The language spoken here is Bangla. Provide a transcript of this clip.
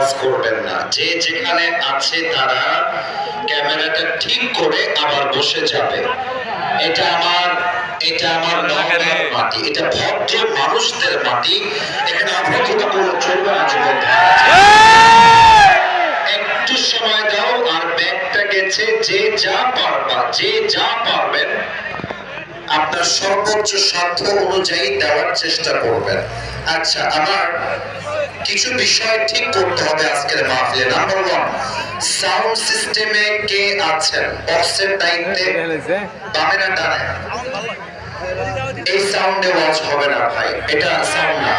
ওয়াজ করবেন না। যে যেখানে আছে তারা ক্যামেরাটা ঠিক করে আবার বসে যাবে। এটা আমার নওগাঁর মাটি, এটা ভদ্র মানুষদের মাটি। এখানে অভদ্রতা করলে চলবে না যুবক। একটু সময় দাও, আর ব্যাগটা গেছে। যে যা পারবা, যে যা পারবেন আপনার সর্বোচ্চ সাধ্য অনুযায়ী দেওয়ার চেষ্টা করবেন। আচ্ছা, আমার কিছু বিষয় ঠিক করতে হবে আজকের মাহফিলে। নাম্বার 1, সাউন্ড সিস্টেমে কে আছেন? বক্সের দায়িত্বে বামে না ডানে? এই সাউন্ডে ওয়াজ হবে না ভাই, এটা সাউন্ড না।